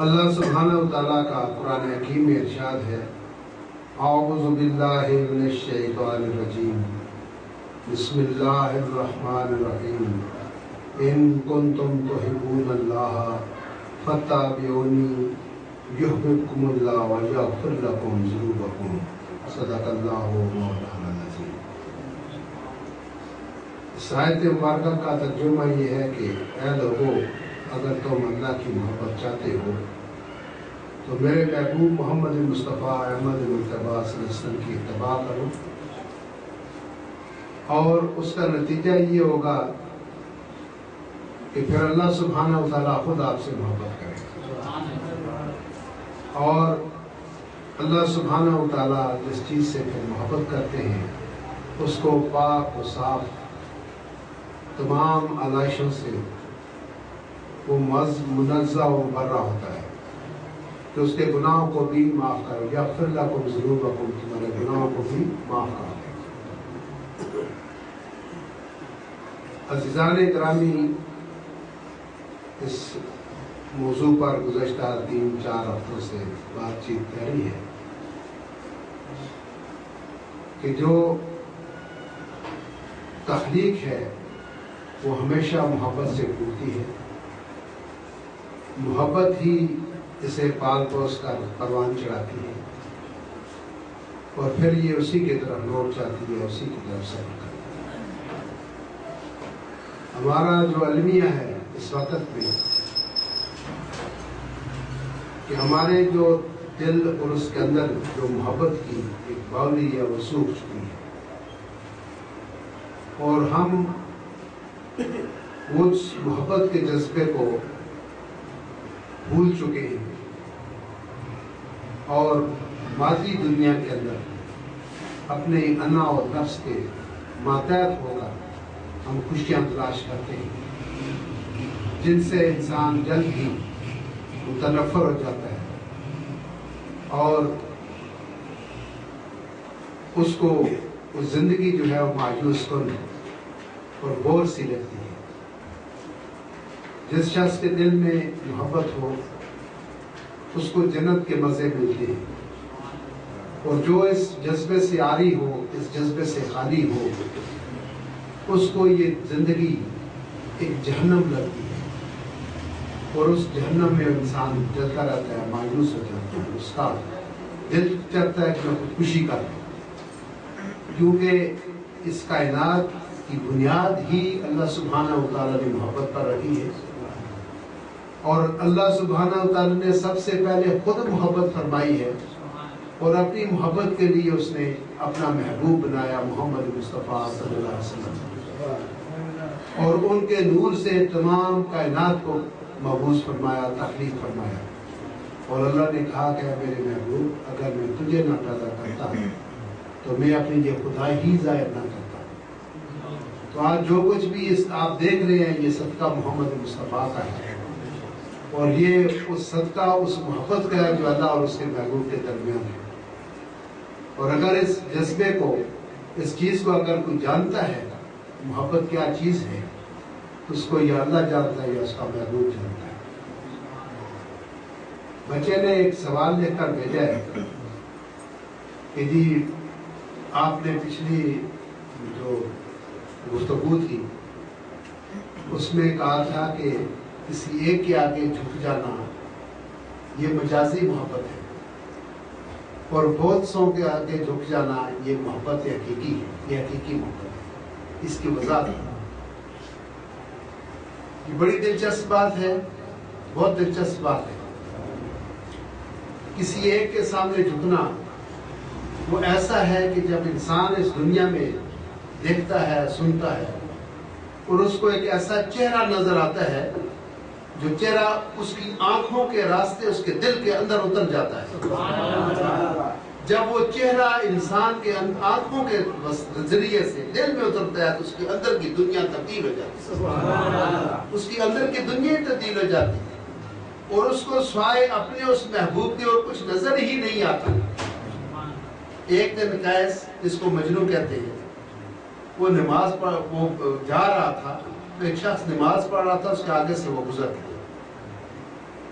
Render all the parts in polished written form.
اللہ سبحانہ و تعالیٰ کا قرآن حکیم میں ارشاد ہے، اعوذ باللہ من الشیطان الرجیم، بسم اللہ الرحمن الرحیم، ان کنتم تحبون اللہ فاتبعونی یحببکم اللہ ویغفر لکم ذنوبکم، صدق اللہ مولانا العظیم۔ اس آیت مبارکہ کا ترجمہ یہ ہے کہ اے لوگو، اگر تم اللہ کی محبت چاہتے ہو تو میرے محبوب محمد مصطفیٰ احمد مجتبیٰ صلی اللہ علیہ وسلم کی اتباع کرو، اور اس کا نتیجہ یہ ہوگا کہ پھر اللہ سبحانہ و تعالیٰ خود آپ سے محبت کرے گا، اور اللہ سبحانہ و تعالیٰ جس چیز سے پھر محبت کرتے ہیں اس کو پاک و صاف تمام علائشوں سے وہ منزہ و مبرہ ہوتا ہے کہ اس کے گناہوں کو بھی معاف کرو، یغفر لکم ذنوبکم، تمہارے گناہوں کو بھی معاف کرو۔ عزیزان اکرامی، اس موضوع پر گزشتہ 3-4 ہفتوں سے بات چیت جاری ہے کہ جو تخلیق ہے وہ ہمیشہ محبت سے پھوٹتی ہے، محبت ہی اسے پال پوس کر پروان چڑھاتی ہے، اور پھر یہ اسی کی طرف لوٹ جاتی ہے، اسی کی طرف سفر کرتی ہے۔ ہمارا جو المیہ ہے اس وقت میں کہ ہمارے جو دل اور اس کے اندر جو محبت کی ایک باولی ہے وہ سوکھ چکی ہے، اور ہم اس محبت کے جذبے کو بھول چکے ہیں، اور مادی دنیا کے اندر اپنے انا اور نفس کے ماتحت ہو کر ہم خوشیاں تلاش کرتے ہیں، جن سے انسان جلد ہی متنفر ہو جاتا ہے، اور اس کو وہ زندگی جو ہے وہ مایوس کن اور بور سی لگتی ہے۔ جس شخص کے دل میں محبت ہو اس کو جنت کے مزے ملتے ہیں، اور جو اس جذبے سے عاری ہو، اس جذبے سے خالی ہو، اس کو یہ زندگی ایک جہنم لگتی ہے، اور اس جہنم میں انسان جلتا رہتا ہے، مایوس ہو جاتا ہے، اس کا دل چاہتا ہے کہ میں خودکشی کر لوں، کیونکہ اس کائنات کی بنیاد ہی اللہ سبحانہ و تعالیٰ نے محبت پر رکھی ہے، اور اللہ سبحانہ و تعالیٰ نے سب سے پہلے خود محبت فرمائی ہے، اور اپنی محبت کے لیے اس نے اپنا محبوب بنایا محمد مصطفیٰ صلی اللہ علیہ وسلم، اور ان کے نور سے تمام کائنات کو مبعوث فرمایا، تخلیق فرمایا، اور اللہ نے کہا کہ میرے محبوب، اگر میں تجھے نہ پیدا کرتا تو میں اپنی یہ خدائی ہی ظاہر نہ کرتا۔ تو آج جو کچھ بھی آپ دیکھ رہے ہیں یہ صدقہ محمد مصطفیٰ کا ہے، اور یہ اس صدقہ اس محبت کا ہے جو اللہ اور اس کے محبوب کے درمیان ہے، اور اگر اس جذبے کو، اس چیز کو اگر کوئی جانتا ہے محبت کیا چیز ہے، تو اس کو یا اللہ جانتا ہے یا اس کا محبوب جانتا ہے۔ بچے نے ایک سوال لکھ کر بھیجا ہے کہ جی آپ نے پچھلی جو گفتگو تھی اس میں کہا تھا کہ کسی ایک کے آگے جھک جانا یہ مجازی محبت ہے، اور بہت سو کے آگے جھک جانا یہ محبت حقیقی ہے، یہ حقیقی محبت ہے۔ اس کی وضاحت یہ بڑی دلچسپ بات ہے، بہت دلچسپ بات ہے۔ کسی ایک کے سامنے جھکنا وہ ایسا ہے کہ جب انسان اس دنیا میں دیکھتا ہے، سنتا ہے، اور اس کو ایک ایسا چہرہ نظر آتا ہے جو چہرہ اس کی آنکھوں کے راستے اس کے دل کے اندر اتر جاتا ہے۔ جب وہ چہرہ انسان کے آنکھوں کے ذریعے سے دل میں اترتا ہے تو اس کے اندر کی دنیا تبدیل ہو جاتی ہے، اس کی اندر کی دنیا تبدیل ہو جاتی ہے، اور اس کو سوائے اپنے اس محبوب کے اور کچھ نظر ہی نہیں آتا۔ ایک دن قیس، جس کو مجنوں کہتے ہیں، وہ نماز پڑھ وہ جا رہا تھا تو ایک شخص نماز پڑھ رہا تھا، اس کے آگے سے وہ گزر گیا،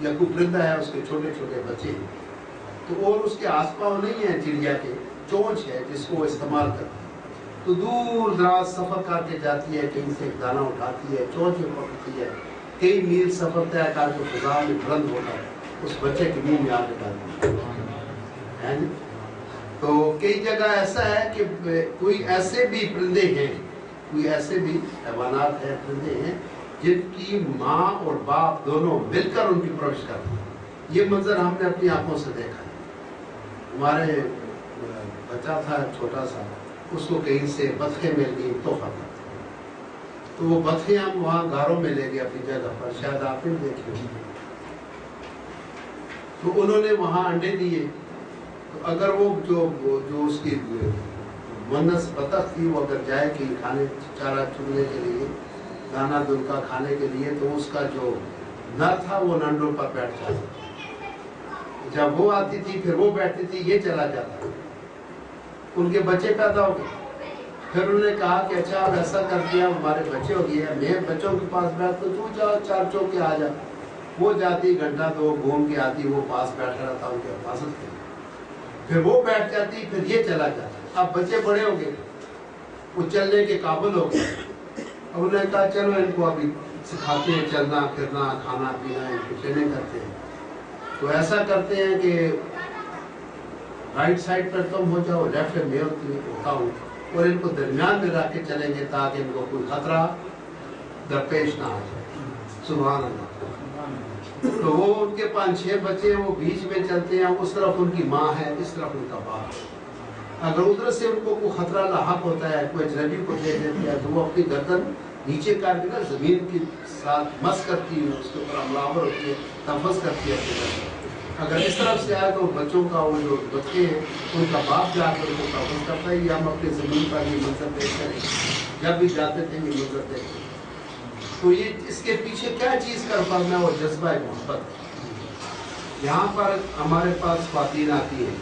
یا کوئی پرندہ ہے اس کے چھوٹے چھوٹے بچے ہیں تو اور اس کے آس پاس نہیں ہے چڑیا کے چونچ ہے جس کو وہ استعمال کرتی ہے تو دور دراز سفر کر کے جاتی ہے کہیں سے دانا اٹھاتی ہے چونچ میں پکڑتی ہے کئی میل سفر طے کر کے فضا میں بلند ہوتا ہے اس بچے کے منہ میں آ کے ڈالتی ہے تو کئی جگہ ایسا ہے کہ کوئی ایسے بھی پرندے ہیں کوئی ایسے بھی حیوانات ہیں پرندے ہیں جن کی ماں اور باپ دونوں مل کر ان کی پرورش کرتے ہیں. یہ منظر ہم نے اپنی آنکھوں سے دیکھا ہے. ہمارے بچہ تھا چھوٹا سا اس کو کہیں سے بطخیں مل گئی تحفہ تھا تو وہ بطخیں ہم وہاں گھروں میں لے گئے اپنی جگہ پر شاید آپ نے دیکھے ہوں تو انہوں نے وہاں انڈے دیے تو اگر وہ جو اس کی منس بطخ تھی وہ اگر جائے کہ کھانے چارہ چگنے کے لیے دانا دلکا کھانے کے لیے تو اس کا جو نر تھا وہ ننڈوں پر بیٹھ جاتا جب وہ آتی تھی پھر وہ بیٹھتی تھی یہ چلا جاتا ان کے بچے پیدا ہو گئے پھر انہوں نے کہا کہ اچھا اب ایسا کر دیا ہمارے بچے ہو گئے میں بچوں کے پاس بیٹھ تو جا چار چوک کے آ جا وہ جاتی گھنٹہ دو گھوم کے آتی وہ پاس بیٹھا رہتا ان کی حفاظت کے پھر وہ بیٹھ جاتی پھر یہ چلا جاتا اب بچے بڑے ہو گئے وہ چلنے کے قابل ہو گئے اب انہوں نے کہا چلو ان کو ابھی سکھاتے ہیں چلنا پھرنا کھانا پینا ان کو ٹریننگ کرتے ہیں تو ایسا کرتے ہیں کہ رائٹ سائڈ پر تم ہو جاؤ لیفٹ میں ہوتا ہوں اور ان کو درمیان میں رکھ کے چلیں گے تاکہ ان کو کوئی خطرہ درپیش نہ آ جائے. سبحان اللہ. تو وہ ان کے 5-6 بچے وہ بیچ میں چلتے ہیں اس طرف ان کی ماں ہے اس طرف ان کا باپ ہے. اگر ادھر سے ان کو کوئی خطرہ لاحق ہوتا ہے کوئی اجنبی کو دیکھ لیتے ہیں تو وہ اپنی گردن نیچے کر کے زمین کے ساتھ مس کرتی ہے اس کے اوپر حملہ ہوتی ہے تنفس کرتی ہے اپنے گردن. اگر اس طرف سے آئے تو بچوں کا وہ جو بچے ہیں ان کا باپ جا کر ان کو تنفس کرتا ہے. یہ ہم اپنی زمین پر یہ منظر دیکھتے ہیں جب بھی جاتے تھے یہ منظر دیکھتے. تو یہ اس کے پیچھے کیا چیز کا فرم ہے وہ جذبہ محبت. یہاں پر ہمارے پاس خواتین آتی ہیں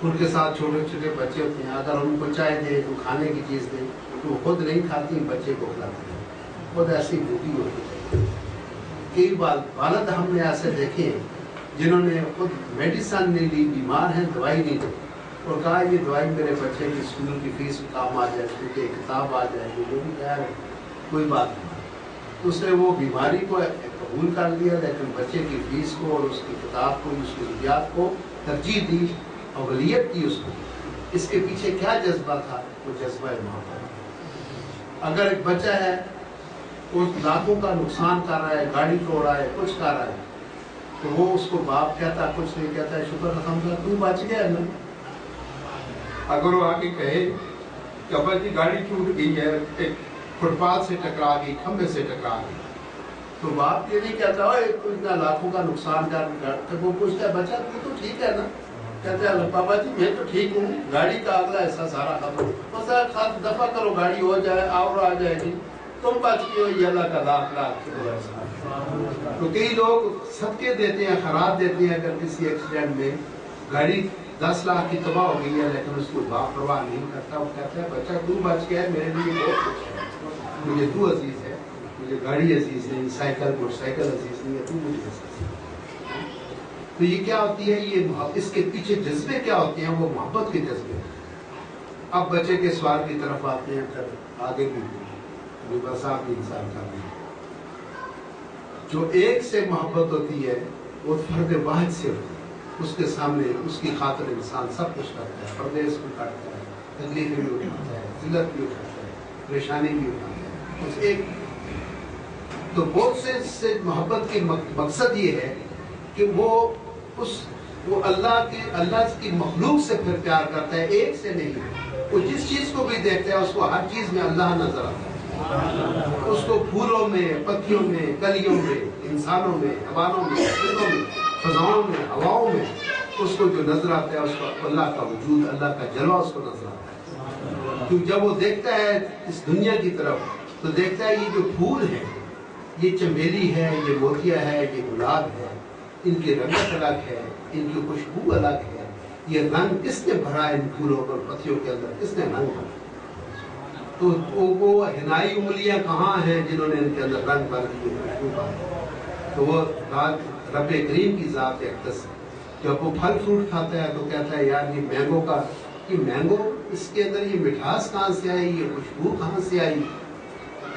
ان کے ساتھ چھوٹے چھوٹے بچے ہوتے ہیں اگر ان کو چائے دیں تو کھانے کی چیز دیں تو خود نہیں کھاتی بچے کو کھلاتی ہیں خود ایسی بھوکی ہوتی ہے. کئی والد ہم نے ایسے دیکھے ہیں جنہوں نے خود میڈیسن نہیں لی بیمار ہیں دوائی نہیں لی اور کہا یہ دوائی میرے بچے کی اسکول کی فیس کام آ جائے اسکول کی کتاب آ جائے گی وہ بھی خیر ہے کوئی بات نہیں. اس نے وہ بیماری کو قبول کر لیا لیکن بچے کی فیس کو اور اس کی کتاب کو اس کی ضروریات کو ترجیح دی اولویت دی اس کو. اس کے پیچھے کیا جذبہ تھا وہ جذبہ محبت. اگر ایک بچہ ہے وہ لاکھوں کا نقصان کر رہا ہے گاڑی توڑ رہا ہے کچھ کر رہا ہے تو وہ اس کو باپ کہتا ہے کچھ نہیں کہتا ہے شکر الحمدللہ تو بچ گیا نا. اگر وہ آگے کہے کہ ابا جی گاڑی ٹوٹ گئی ہے ایک فٹ پاتھ سے ٹکرا گئی کھمبے سے ٹکرا گئی تو باپ یہ نہیں کہتا اتنا لاکھوں کا نقصان کر وہ پوچھتا ہے بچہ تو ٹھیک ہے نا کہتے ہیں پاپا جی میں تو ٹھیک ہوں گاڑی کا اگلا حصہ سارا ختم بس دفعہ کرو گاڑی ہو جائے اور آ جائے گی تم بچ گئے ہو یہ اللہ کا لاکھ لاکھ. تو کئی لوگ صدقے دیتے ہیں خیرات دیتے ہیں اگر کسی ایکسیڈنٹ میں گاڑی 10 لاکھ کی تباہ ہو گئی ہے لیکن اس کو باپ پرواہ نہیں کرتا وہ کہتا ہے بچہ تو بچ گیا ہے میرے لیے بہت کچھ ہے مجھے تو عزیز ہے مجھے گاڑی عزیز نہیں سائیکل موٹر سائیکل عزیز نہیں ہے تو مجھے عزیز ہے. تو یہ کیا ہوتی ہے یہ اس کے پیچھے جذبے کیا ہوتے ہیں وہ محبت کے جذبے. اب بچے کے سوال کی طرف آتے ہیں پھر آگے بھی بس آپ انسان کا بھی جو ایک سے محبت ہوتی ہے وہ فرد واحد سے ہوتی ہے. اس کے سامنے اس کی خاطر انسان سب کچھ کرتا ہے پردیس بھی کاٹتا ہے تکلیفیں بھی اٹھاتا ہے ذلت بھی اٹھاتا ہے پریشانی بھی اٹھاتا ہے اس ایک. تو بہت سے محبت کی مقصد یہ ہے کہ وہ اللہ کی مخلوق سے پھر پیار کرتا ہے ایک سے نہیں. وہ جس چیز کو بھی دیکھتا ہے اس کو ہر چیز میں اللہ نظر آتا ہے. اس کو پھولوں میں پتیوں میں کلیوں میں انسانوں میں حیوانوں میں پرندوں میں فضاؤں میں ہواؤں میں اس کو جو نظر آتا ہے اس کو اللہ کا وجود اللہ کا جلوہ اس کو نظر آتا ہے. تو جب وہ دیکھتا ہے اس دنیا کی طرف تو دیکھتا ہے یہ جو پھول ہیں یہ چمیلی ہے یہ موتیا ہے یہ گلاب ہے ان کی رنگت الگ ہے ان کی خوشبو الگ ہے. یہ رنگ کس نے بھرا ان پھولوں پر پتیوں کے اندر کس نے رنگ بھرا. تو وہ ہنائی انگلیاں کہاں ہیں جنہوں نے ان کے اندر رنگ بھر دیے خوشبو بھر. تو وہ رب کریم کی ذات اقدس ہے. جب وہ پھل فروٹ کھاتا ہے تو کہتا ہے یار یہ مینگو اس کے اندر یہ مٹھاس کہاں سے آئی, یہ خوشبو کہاں سے آئی,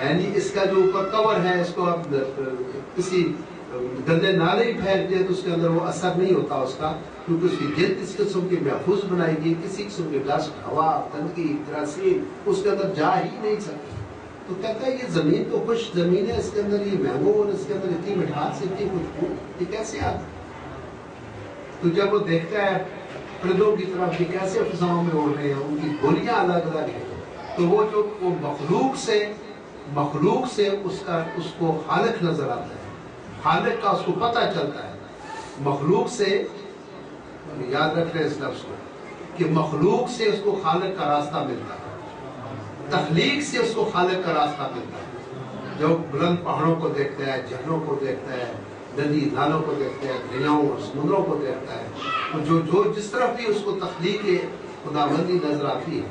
یعنی اس کا جو اوپر کور ہے اس کو اب کسی گندے نالے ہی پھینک دے تو اس کے اندر وہ اثر نہیں ہوتا اس کا, کیونکہ اس کی جلد اس قسم کی محفوظ بنائی گئی, کسی قسم کے ڈسٹ, ہوا, گندگی, جراثیم اس کے اندر جا ہی نہیں سکتی. تو کہتا ہے یہ زمین تو خوش زمین ہے, اس کے اندر یہ مینگو اور اس کے اندر اتنی مٹھاس, اتنی خوشبو, یہ کیسے آتا؟ تو جب وہ دیکھتا ہے پرندوں کی طرف یہ کیسے فضاؤں میں اڑ رہے ہیں, ان کی بولیاں الگ الگ ہیں, تو وہ مخلوق سے اس کو خالق نظر آتا ہے, خالق کا اس کو پتہ چلتا ہے. مخلوق سے, یاد رکھ رہے اس لفظ کو, کہ مخلوق سے اس کو خالق کا راستہ ملتا ہے, تخلیق سے اس کو خالق کا راستہ ملتا ہے. جو بلند پہاڑوں کو دیکھتا ہے, جھرنوں کو دیکھتا ہے, ندی نالوں کو دیکھتا ہے, دریاؤں اور سمندروں کو دیکھتا ہے, تو جو جس طرف بھی اس کو تخلیق خداوندی نظر آتی ہے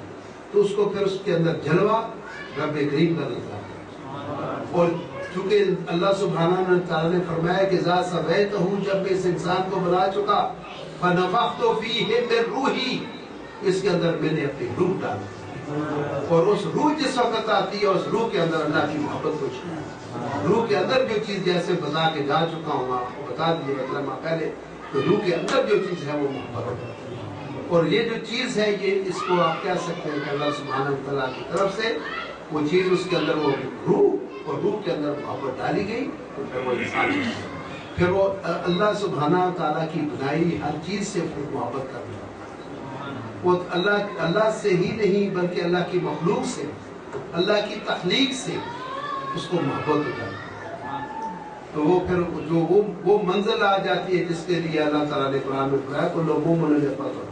تو اس کو پھر اس کے اندر جلوہ رب کریم کا نظر آتا ہے. اور چونکہ اللہ سبحانہ تعالیٰ نے فرمایا کہ ذا سویتہ, جب میں اس انسان کو بنا چکا, فنفخت فیہ من روحی, اس کے اندر میں نے اپنی روح ڈالی, اور اس روح جس وقت آتی ہے اس روح کے اندر اللہ کی محبت کو چھوڑا. روح کے اندر جو چیز جیسے بتا کے جا چکا ہوں, آپ کو بتا دیے ایک لمحہ پہلے, تو روح کے اندر جو چیز ہے وہ محبت ہے. اور یہ جو چیز ہے یہ اس کو آپ کہہ سکتے ہیں کہ اللہ سبحانہ تعالیٰ کی طرف سے وہ چیز اس کے اندر وہ روح, اور روح کے اندر محبت ڈالی گئی, تو پھر وہ انسان ہے. پھر وہ اللہ سبحانہ تعالیٰ کی بنائی ہر چیز سے پھر محبت کرنا. وہ اللہ سے ہی نہیں بلکہ اللہ کی مخلوق سے, اللہ کی تخلیق سے اس کو محبت ہو جاتی ہے. تو وہ پھر جو وہ منزل آ جاتی ہے جس کے لیے اللہ تعالیٰ نے قرآن میں فرمایا کہ لوگ مومن نے پتہ,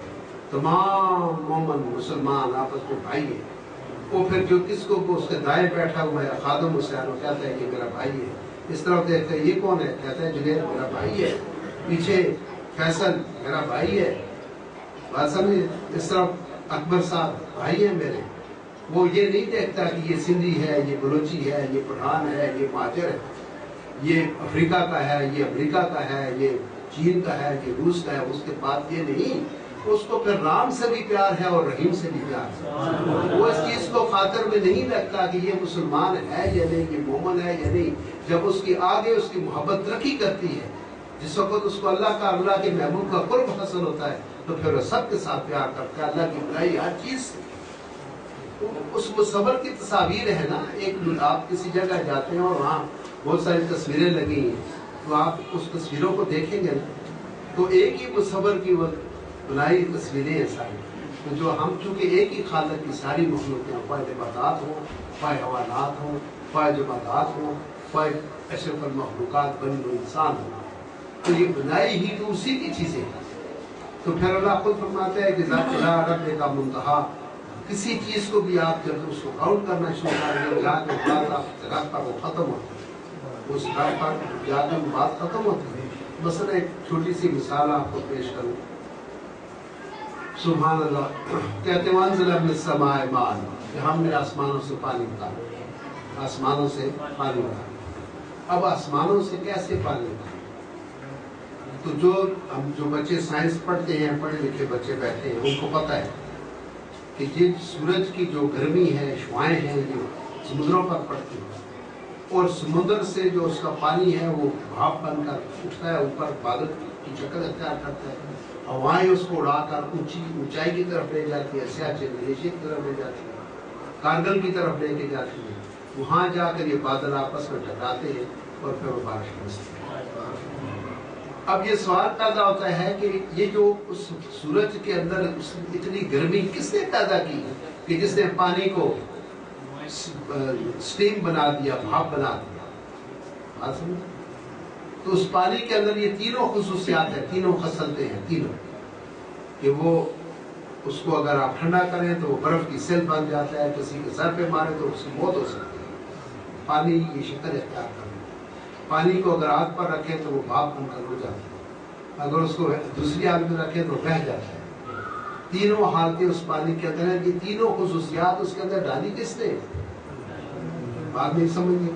تمام مومن مسلمان آپس میں بھائی ہیں. وہ پھر جو کس کو اس کے دائیں بیٹھا ہوا ہے خادم حسین, وہ کہتا ہے کہ میرا بھائی ہے. اس طرح دیکھتا ہے یہ کون ہے, کہتا ہے جنید میرا بھائی ہے. پیچھے فیصل میرا بھائی ہے, بات سمجھے. اس طرح اکبر صاحب بھائی ہیں میرے. وہ یہ نہیں دیکھتا کہ یہ سندھی ہے, یہ بلوچی ہے, یہ پٹھان ہے, یہ مہاجر ہے, یہ افریقہ کا ہے, یہ امریکہ کا ہے, یہ چین کا ہے, یہ روس کا ہے. اس کے بعد یہ نہیں, اس کو پھر رام سے بھی پیار ہے اور رحیم سے بھی پیار ہے. وہ اس چیز کو خاطر میں نہیں رکھتا کہ یہ مسلمان ہے یا نہیں, یہ مومن ہے یا نہیں. جب اس کی آگے اس کی محبت ترقی کرتی ہے, جس وقت اس کو اللہ کے محبوب کا قرب حاصل ہوتا ہے, تو پھر وہ سب کے ساتھ پیار کرتا ہے, اللہ کی بنائی ہر چیز سے. اس مصور کی تصاویر ہے نا, ایک آپ کسی جگہ جاتے ہیں اور وہاں بہت ساری تصویریں لگی ہیں, تو آپ اس تصویروں کو دیکھیں گے نا, تو ایک ہی مصور کی وہ بنائی تصویریں ہیں ساری. تو جو ہم چونکہ ایک ہی خالق کی ساری مخلوق ہیں, خواہ نباتات ہوں, خواہ حیوانات ہوں, خواہ جمادات ہوں, خواہ اشرف المخلوقات بنی و انسان ہوں, تو یہ بنائی ہی تو اسی کی چیزیں ہیں. تو پھر اللہ خود فرماتا ہے کہ ذات رب کا منتہا, کسی چیز کو بھی آپ جب اس کو کاؤنٹ کرنا شروع کر دیں, جا کے بات آپ جگہ پر وہ ختم ہوتی ہے, اس جگہ پر جا کے بات ختم ہوتی ہے. مثلا ایک چھوٹی سی مثال آپ کو پیش کروں. سبحان اللہ, کہتے ہیں وانزل من السماء ماء, کہ ہم نے آسمانوں سے پانی اتارا, آسمانوں سے پانی اتارا. اب آسمانوں سے کیسے پانی اتارا؟ تو جو بچے سائنس پڑھتے ہیں, پڑھے لکھے بچے بیٹھے ہیں, ان کو پتہ ہے کہ جن سورج کی جو گرمی ہے, شعاعیں ہیں جو سمندروں پر پڑتی ہیں, اور سمندر سے جو اس کا پانی ہے وہ بھاپ بن کر اٹھتا ہے, اوپر بادل کی شکل اختیار کرتا ہے, ہوائیں اس کو اڑا کر اونچائی کی طرف لے جاتی ہے, سیاچن ملیشیا کی طرف لے جاتی ہے, کارگل کی طرف لے کے جاتی ہے. وہاں جا کر یہ بادل آپس میں ٹکراتے ہیں اور پھر وہ بارش برستی ہے. اب یہ سوال پیدا ہوتا ہے کہ یہ جو اس سورج کے اندر اتنی گرمی کس نے پیدا کی کہ جس نے پانی کو سٹیم بنا دیا, بھاپ بنا دیا. تو اس پانی کے اندر یہ تینوں خصوصیات ہیں, تینوں خصلتیں ہیں, تینوں, کہ وہ اس کو اگر آپ ٹھنڈا کریں تو وہ برف کی سیل بن جاتا ہے, کسی کے سر پہ مارے تو اس کی موت ہو سکتی ہے. پانی یہ شکل اختیار کرتا ہے. پانی کو اگر آگ پر رکھیں تو وہ بھاپ بن کر ہو جاتا ہے, اگر اس کو دوسری آگ میں رکھیں تو بہہ جاتا ہے. تینوں حالتیں اس پانی کے اندر ہیں. یہ تینوں خصوصیات اس کے اندر ڈالی کس نے؟ بعد میں سمجھیں.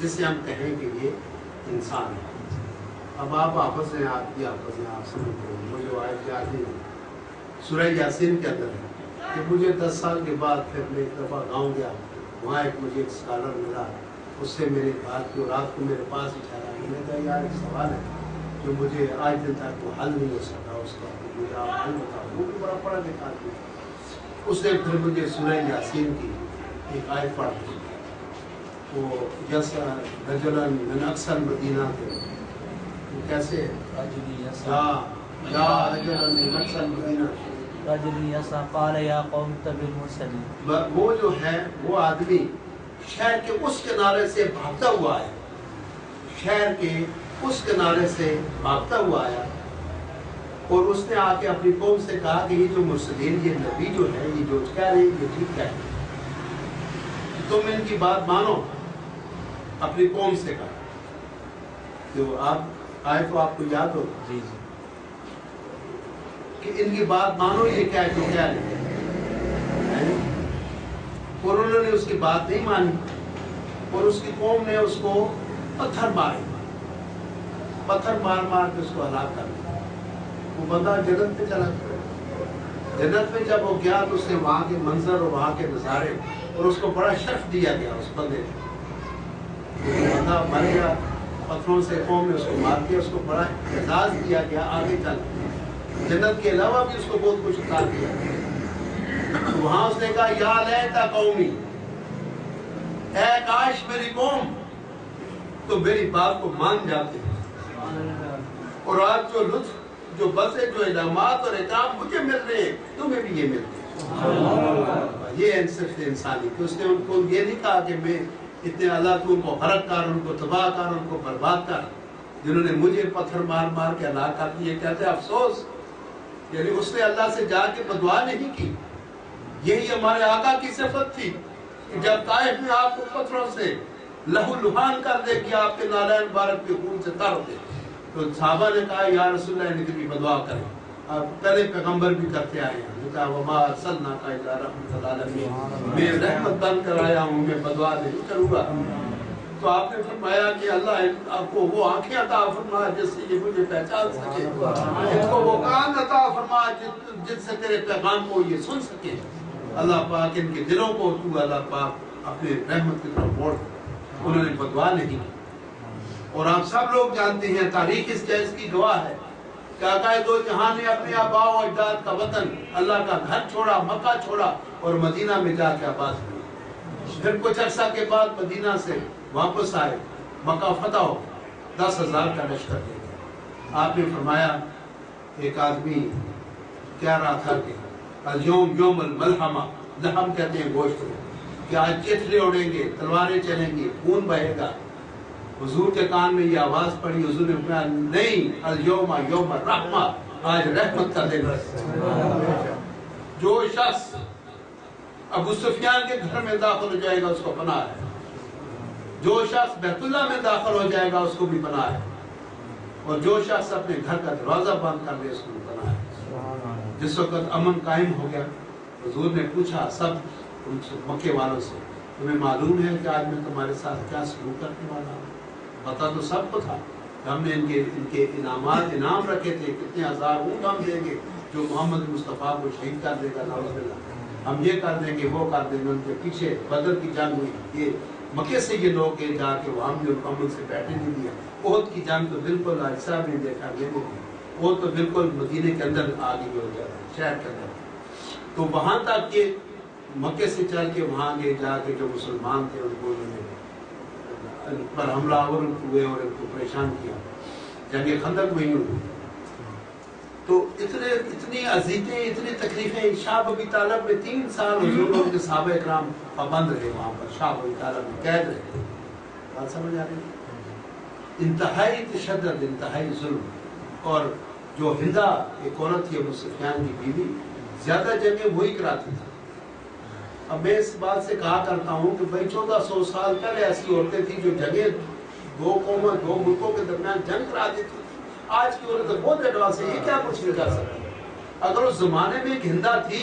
جسے ہم کہیں کہ یہ انسان ہے. اب آپ حافظ ہیں, آپ کی حافظ ہیں, آپ سمجھ رہے ہیں. وہ جو آیت یاد نہیں سورہ یاسین کے اندر ہے کہ مجھے 10 سال کے بعد پھر میں ایک دفعہ گاؤں گیا, وہاں مجھے ایک اسکالر ملا, اس سے میری بات کی, رات کو میرے پاس ہی ٹھہرا. میں نے کہا یار ایک سوال ہے جو مجھے آج دن تک وہ حل نہیں ہو سکا, اس کا مجھے آپ حل بتاؤ. وہ بھی بڑا پڑھا لکھا آدمی. اس نے پھر مجھے سورہ یاسین کی ایک آیت پڑھ دی, وہ جیسا رجلن من اقصى المدینہ تھے, وہ کیسے یا رجلن من اقصى المدینہ, قال یا قوم اتبعوا المرسلین. وہ جو ہے وہ آدمی شہر کے اس کنارے سے بھاگتا ہوا آیا, شہر کے اس کنارے سے بھاگتا ہوا آیا, اور اس نے آ کے اپنی قوم سے کہا کہ یہ جو مرسلین, یہ نبی جو ہے, یہ جو کہہ رہے ہیں یہ ٹھیک ہے, تم ان کی بات مانو. اپنی قوم سے کہا. جو آپ آئے تو آپ کو یاد ہو جی کہ ان کی بات مانو, یہ کیا ہے جو کہہ رہے ہیں. اور انہوں نے اس کی بات نہیں مانی, اور اس کی قوم نے اس کو پتھر مارے, پتھر مار مار کے اس کو ہلاک کر دیا. وہ بندہ جنت پہ چلا گیا. جنت میں جب وہ گیا تو اس نے وہاں کے منظر اور وہاں کے نظارے, اور اس کو بڑا شرف دیا گیا اس بندے کو. بندہ مر گیا پتھروں سے, قوم نے اس کو مار دیا, اس کو بڑا اعزاز دیا گیا. آگے چل جنت کے علاوہ بھی اس کو بہت کچھ اتار دیا. وہاں اس نے کہا یا لیتا قومی, اے کاش میری قوم تو میری بات کو مان جاتے ہیں, اور آج جو لطف, جو بسے, جو انعامات اور اکرام مجھے مل رہے ہیں تمہیں بھی یہ ملتے ہیں. یہ صرف انسانی کہ اس نے ان کو یہ نہیں کہا کہ میں اتنے اللہ تو ان کو ہلاک کر, ان کو تباہ کر, ان کو برباد کر, جنہوں نے مجھے پتھر مار مار کے ہلاک کر دیے. کہتے ہیں افسوس, یعنی اس نے اللہ سے جا کے بدعا نہیں کی. یہی ہمارے آقا کی صفت تھی کہ جب طائف میں آپ کو پتھروں سے لہو لہان کر دے کہ آپ کے نالین مبارک کے خون سے تر دے, تو صحابہ نے کہا یا رسول اللہ ان کی بھی بدعا کریں. پہلے پیغمبر بھی کرتے آئے ہیں, کہا وما ارسلناک الا رحمۃ للعالمین, میں رحمت بن کر آیا ہوں, میں بدعا نہیں کروں گا. تو آپ نے فرمایا کہ اللہ آپ کو وہ آنکھیں عطا فرما جس سے یہ مجھے پہچان سکے, ان کو وہ کان عطا فرما جس سے تیرے پیغام کو یہ سن سکے. اللہ پاک ان کے دلوں کو تو اللہ پاک اپنے رحمت کی طرف موڑ. انہوں نے بدعا نہیں کی. اور آپ سب لوگ جانتے ہیں, تاریخ اس چیز کی گواہ ہے کہ آقا دو جہاں نے اپنے آباء و اجداد کا وطن, اللہ کا گھر چھوڑا, مکہ چھوڑا, اور مدینہ میں جا کے آباد ہوئے. پھر کچھ عرصہ کے بعد مدینہ سے واپس آئے, مکہ فتح ہو, 10,000 کا لشکر لے گیا. آپ نے فرمایا ایک آدمی کہہ رہا تھا کہ اليوم یوم الملحمہ, لحم کہتے ہیں گوشت کو, کہ آج چترے اڑیں گے, تلواریں چلیں گی, خون بہے گا. حضور کے کان میں یہ آواز پڑی, حضور نے فرمایا نہیں, اليوم یوم الرحمہ, آج رحمت کا دن ہے. جو شخص ابو سفیان کے گھر میں داخل ہو جائے گا اس کو پناہ ہے, جو شخص بیت اللہ میں داخل ہو جائے گا اس کو بھی پناہ ہے, اور جو شخص اپنے گھر کا دروازہ بند کر لے اس کو بھی پناہ ہے. جس وقت امن قائم ہو گیا, حضور نے پوچھا سب مکے والوں سے, تمہیں معلوم ہے کہ آج میں تمہارے ساتھ کیا سلوک کرنے والا ہوں؟ پتا تو سب کو تھا کہ ہم نے ان کے انعام رکھے تھے, کتنے ہزار اونٹ ہم دیں گے جو محمد مصطفیٰ کو شہید کر دے گا, نعوذ باللہ, ہم یہ کر دیں گے, وہ کر دیں گے. ان کے پیچھے بدر کی جنگ ہوئی, یہ مکے سے یہ لوگ گئے جا کے, وہاں بھی امن سے بیٹھے نہیں دیا. احد کی جنگ تو بالکل آج صاحب نے دیکھا, یہ نہیں, وہ تو بالکل مدینے کے اندر آگے ہو جاتا ہے, شہر کے اندر. تو وہاں تک کہ مکے سے چل کے وہاں گئے, جا کے جو مسلمان تھے ان کو انہوں نے پر حملہ آور ہوئے اور ان کو پریشان کیا. جنگ خندق میں ہوئی. تو اتنی اذیتیں, اتنی تکلیفیں. شاہ ابی طالب میں 3 سال حضور اور صحابہ اکرام پابند رہے وہاں پر, شاہ ابی طالب میں قید رہے. بات سمجھ آ رہی ہے؟ انتہائی تشدد, انتہائی ظلم. اور جو ہندا ایک عورت تھی ابو سفیان کی بیوی, زیادہ جنگیں وہی کراتی تھی. اب میں اس بات سے کہا کرتا ہوں کہ بھائی 1400 سال پہلے ایسی عورتیں تھیں جو جنگیں, 2 قوموں 2 ملکوں کے درمیان جنگ کرا دیتی تھی. آج کی عورت بہت ایڈوانس ہے, یہ کیا کچھ نہیں کر سکتی. اگر اس زمانے میں ایک ہندا تھی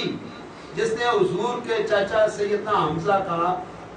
جس نے حضور کے چاچا سیدنا حمزہ کا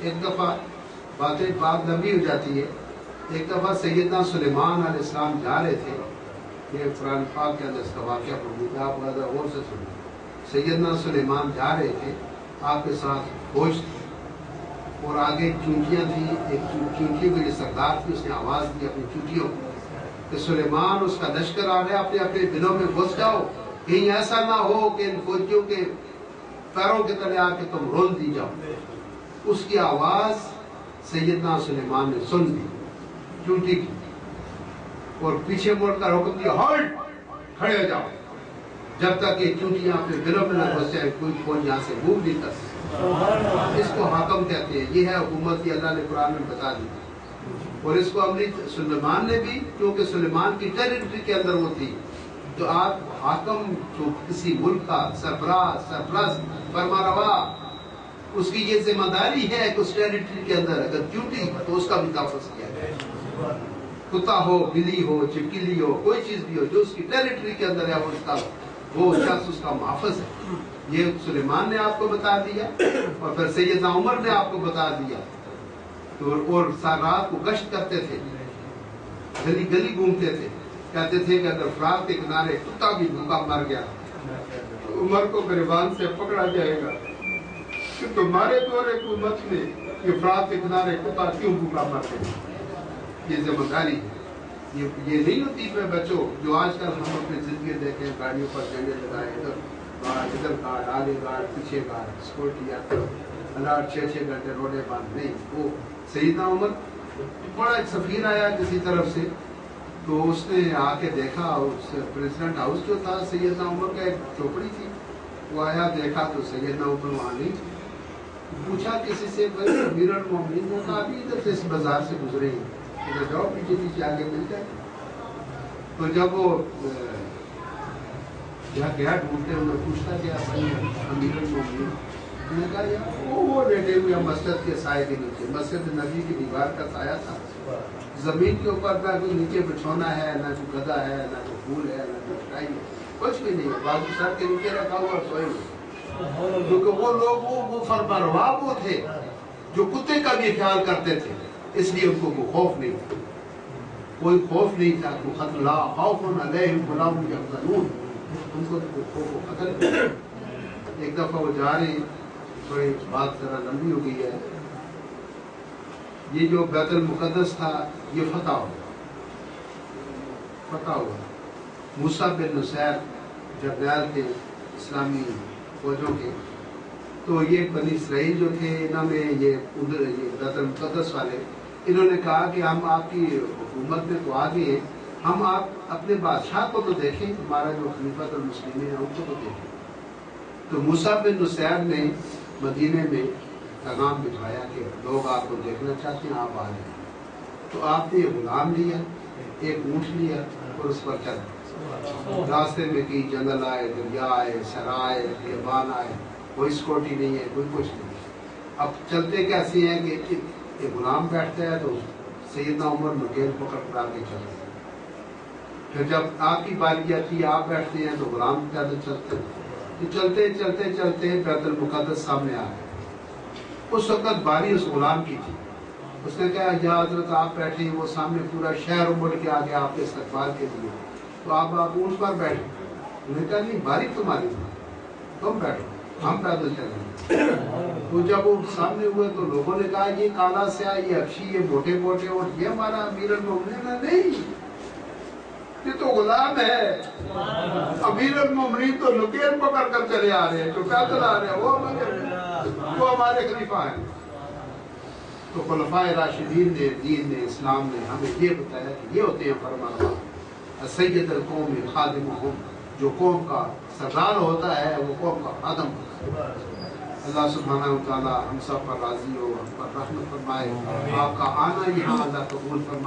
ایک دفعہ بات لمبی ہو جاتی ہے. ایک دفعہ سیدنا سلیمان علیہ السلام جا رہے تھے. یہ قرآن پاک کے اندر اس کا واقعہ موجود ہے, آپ غور سے سنیں. سیدنا سلیمان جا رہے تھے, آپ کے ساتھ فوج تھی اور آگے چونٹیاں تھیں. ایک چونٹیوں کے جو سردار تھی اس نے آواز دی اپنی چونٹیوں کہ سلیمان اس کا لشکر آ رہا ہے, اپنے دلوں میں گھس جاؤ, کہیں ایسا نہ ہو کہ ان فوجیوں کے پیروں کے تلے آ کے تم رول دی جاؤ. اس کی آواز سیدنا سلیمان نے سن لی چونٹی کی, اور پیچھے مڑ کر حکم دیا, ہالٹ, کھڑے ہو جاؤ, جب تک یہ چونٹیاں اپنے دلوں میں نہ گھس جائے کوئی فوج یہاں سے موو نہیں کر سکتی. اس کو حاکم کہتے ہیں. یہ ہے حکومت کی اللہ نے قرآن میں بتا دی. اور اس کو عملی سلیمان نے بھی, کیونکہ سلیمان کی ٹیریٹری کے اندر وہ تھی. تو آپ حاکم جو کسی ملک کا سربراہ, سرپرست, فرما روا, اس کی یہ ذمہ داری ہے کہ اس ٹیریٹری کے اندر اگر ڈیوٹی ہے تو اس کا بھی تحفظ کیا جائے. کتا ہو, بلی ہو, چپکلی ہو, کوئی چیز بھی ہو جو اس کی ٹیریٹری کے اندر ہے وہ شخص اس کا محافظ ہے. یہ سلیمان نے آپ کو بتا دیا, اور پھر سیدنا عمر نے آپ کو بتا دیا. اور رات کو گشت کرتے تھے, گلی گلی گھومتے تھے, کہتے تھے کہ اگر فرات کے کنارے کتا بھی بھوکا مر گیا تو عمر کو گریبان سے پکڑا جائے گا کہ تمہارے دور حکومت میں یہ فرات کے کنارے کتا کیوں بھوکا مر گیا. یہ ذمہ داری ہے. یہ نہیں ہوتی پہ بچوں جو آج کل ہم اپنی زندگی دیکھیں, گاڑیوں پر جھنڈے لگائے, ادھر گارڈ, آگے گارڈ, پیچھے گارڈ, سیکورٹی الرٹ, 6 گھنٹے روڈے بند. نہیں, وہ سیدنا عمر, بڑا ایک سفیر آیا کسی طرف سے, تو اس نے آ کے دیکھا, اس پریزیڈنٹ ہاؤس جو تھا سیدنا عمر کا ایک چوپڑی تھی, وہ آیا دیکھا تو سیدنا عمر وہاں نہیں. پوچھا کسی سے, امیر المومنین نے کہا ابھی ادھر سے اس بازار سے گزرے ہیں, ادھر جاؤ, پیچھے پیچھے آگے مل جائے. تو جب وہ گیا ڈھونڈتے ہوئے پوچھتا گیا امیر المومنین, نے کہا یار وہ بیٹھے ہوئے مسجد کے سائے کے نیچے, مسجد نبی کی دیوار کا سایہ تھا, زمین کے اوپر نہ کوئی نیچے بچھونا ہے, نہ کوئی گدا ہے, نہ کوئی پھول ہے, نہ کوئی مٹائی ہے, کچھ بھی نہیں ہے. بازو سر کے نیچے رکھا ہوا سوئے ہوئے, کیونکہ وہ لوگ وہ فرمانروا وہ تھے جو کتے کا بھی خیال کرتے تھے, اس لیے ان کو کوئی خوف نہیں تھا. کوئی خوف نہیں تھا. لا خوف علیہم ولا هم یحزنون, ان کو خوف و خطر نہیں. ایک دفعہ وہ جا رہے ہیں, تھوڑی بات ذرا لمبی ہو گئی ہے. یہ جو بیت المقدس تھا یہ فتح ہوا. موسیٰ بن نصیر جرنیل تھے اسلامی فوجوں کے, تو یہ بنی اسرائیل جو تھے, انہوں نے یہ بیت المقدس والے, انہوں نے کہا کہ ہم آپ کی حکومت میں تو آگے ہیں, ہم آپ اپنے بادشاہ کو تو دیکھیں, ہمارا جو خلیفۃ المسلمین ہے ان کو تو دیکھیں. تو موسیٰ بن نصیر نے مدینے میں پیغام بھجوایا کہ لوگ آپ کو دیکھنا چاہتے ہیں, آپ آ جائیں. تو آپ نے غلام لیا, ایک اونٹ لیا اور اس پر چل. راستے میں کی جنگل آئے, دریا آئے, سرا آئے, بیابان آئے, کوئی سیکورٹی نہیں ہے, کوئی کچھ نہیں. اب چلتے کیسے ہیں کہ ایک غلام بیٹھتا ہے تو سیدنا عمر نکیل پکڑ کر آگے چلتے ہیں. پھر جب آپ کی باری آتی ہے آپ بیٹھتے ہیں تو غلام پیدل چلتے ہیں. چلتے چلتے چلتے بیت المقدس سامنے آ گئے. اس وقت باری اس غلام کی تھی. اس نے کہا یا حضرت آپ بیٹھے ہیں, وہ سامنے پورا شہر امڑ کے آ گیا آپ کے استقبال کے لیے, تو آپ اونٹ پر بیٹھے. انہوں نے کہا نہیں, باری تمہاری تھی, تم بیٹھو, ہم پیدل چلیں. تو جب وہ سامنے ہوئے تو لوگوں نے کہا یہ کالا سیاہ, یہ اکشی, یہ موٹے موٹے, اور یہ ہمارا امیر المومنین ہے. نہیں, یہ تو غلام ہے. امیر المومنین تو نکیل پکڑ کر چلے آ رہے ہیں, جو پیدل آ رہے ہیں وہ ہمارے خلیفہ ہیں. تو خلفائے راشدین نے, دین نے, اسلام نے ہمیں یہ بتایا کہ یہ ہوتے ہیں فرمانروا. سید القوم خادمہم, جو قوم کا سردار ہوتا ہے وہ قوم کا خادم ہوتا ہے. اللہ سبحانہ وتعالی ہم سب پر راضی ہو, ہم پر رحمت فرمائے. آپ کا آنا یہاں اللہ قبول فرمائے.